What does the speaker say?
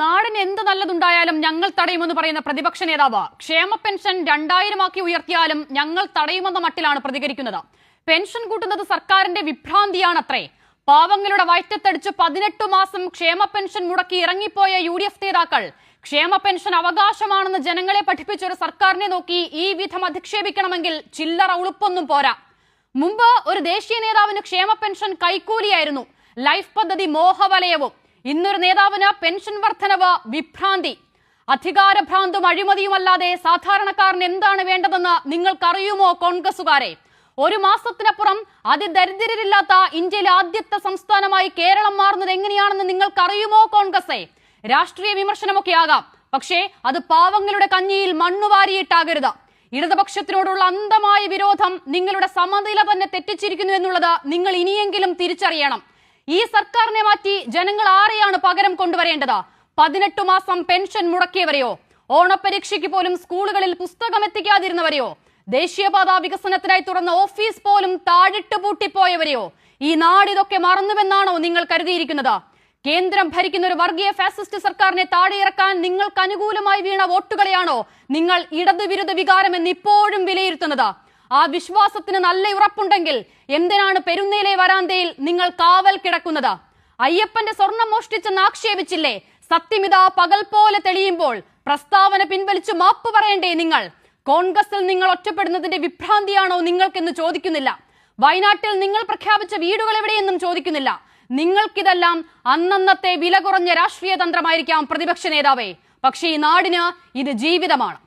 നാടിന് എന്ത് നല്ലതുണ്ടായാലും ഞങ്ങൾ തടയുമെന്ന് പറയുന്ന പ്രതിപക്ഷ നേതാവ് ക്ഷേമ പെൻഷൻ 2000 ആക്കി ഉയർത്തിയാലും ഞങ്ങൾ തടയുമെന്ന മട്ടിലാണ് പ്രതികരിക്കുന്നത്. പെൻഷൻ കൂട്ടുന്നത് സർക്കാരിന്റെ വിഭ്രാന്തിയാണത്രേ. പാവങ്ങളുടെ വയറ്റത്തടിച്ച് 18 മാസം ക്ഷേമ പെൻഷൻ മുടക്കി ഇറങ്ങിപ്പോയ UDF നേതാക്കൾ ക്ഷേമ പെൻഷൻ അവകാശമാണെന്ന് ജനങ്ങളെ പഠിപ്പിച്ച ഒരു സർക്കാരിനെ നോക്കി ഈ വിധം അധിക്ഷേപിക്കണമെങ്കിൽ ചില്ലറ ഉളുപ്പൊന്നും പോരാ. മുമ്പ് ഒരു ദേശീയ നേതാവിന് ക്ഷേമ പെൻഷൻ കൈക്കൂലിയായിരുന്നു, ലൈഫ് പദ്ധതി മോഹവലയവും. ഇന്നൊരു നേതാവിന് പെൻഷൻ വർധനവ് വിഭ്രാന്തി. അധികാരഭ്രാന്തും അഴിമതിയുമല്ലാതെ സാധാരണക്കാരന് എന്താണ് വേണ്ടതെന്ന് നിങ്ങൾക്കറിയുമോ കോൺഗ്രസുകാരെ? ഒരു മാസത്തിനപ്പുറം അതിദരിദ്രരില്ലാത്ത ഇന്ത്യയിലെ ആദ്യത്തെ സംസ്ഥാനമായി കേരളം മാറുന്നത് എങ്ങനെയാണെന്ന് നിങ്ങൾക്കറിയുമോ കോൺഗ്രസെ? രാഷ്ട്രീയ വിമർശനമൊക്കെ ആകാം, പക്ഷേ അത് പാവങ്ങളുടെ കഞ്ഞിയിൽ മണ്ണുവാരിയിട്ടാകരുത്. ഇടതുപക്ഷത്തിനോടുള്ള അന്ധമായ വിരോധം നിങ്ങളുടെ സമനില തന്നെ തെറ്റിച്ചിരിക്കുന്നു എന്നുള്ളത് നിങ്ങൾ ഇനിയെങ്കിലും തിരിച്ചറിയണം. ഈ സർക്കാരിനെ മാറ്റി ജനങ്ങൾ ആരെയാണ് പകരം കൊണ്ടുവരേണ്ടത്? 18 മാസം പെൻഷൻ മുടക്കിയവരെയോ? ഓണപരീക്ഷയ്ക്ക് പോലും സ്കൂളുകളിൽ പുസ്തകം എത്തിക്കാതിരുന്നവരെയോ? ദേശീയപാത വികസനത്തിനായി തുറന്ന ഓഫീസ് പോലും താഴിട്ട് പൂട്ടിപ്പോയവരെയോ? ഈ നാടിതൊക്കെ മറന്നുവെന്നാണോ നിങ്ങൾ കരുതിയിരിക്കുന്നത്? കേന്ദ്രം ഭരിക്കുന്ന ഒരു വർഗീയ ഫാസിസ്റ്റ് സർക്കാരിനെ താഴെയിറക്കാൻ നിങ്ങൾക്ക് അനുകൂലമായി വീണ വോട്ടുകളെയാണോ നിങ്ങൾ ഇടതുവിരുദ്ധ വികാരമെന്ന് ഇപ്പോഴും വിലയിരുത്തുന്നത്? ആ വിശ്വാസത്തിന് നല്ല ഉറപ്പുണ്ടെങ്കിൽ എന്തിനാണ് പെരുന്നേലെ വരാന്തയിൽ നിങ്ങൾ കാവൽ കിടക്കുന്നത്? അയ്യപ്പന്റെ സ്വർണം മോഷ്ടിച്ചെന്ന് ആക്ഷേപിച്ചില്ലേ? സത്യമിതാ പകൽ പോലെ തെളിയുമ്പോൾ പ്രസ്താവന പിൻവലിച്ചു മാപ്പ് പറയണ്ടേ നിങ്ങൾ? കോൺഗ്രസിൽ നിങ്ങൾ ഒറ്റപ്പെടുന്നതിന്റെ വിഭ്രാന്തിയാണോ നിങ്ങൾക്കെന്ന് ചോദിക്കുന്നില്ല. വയനാട്ടിൽ നിങ്ങൾ പ്രഖ്യാപിച്ച വീടുകൾ എവിടെയെന്നും ചോദിക്കുന്നില്ല. നിങ്ങൾക്കിതെല്ലാം അന്നന്നത്തെ വില കുറഞ്ഞ രാഷ്ട്രീയ തന്ത്രമായിരിക്കാം പ്രതിപക്ഷ നേതാവേ, പക്ഷേ ഈ നാടിന് ഇത് ജീവിതമാണ്.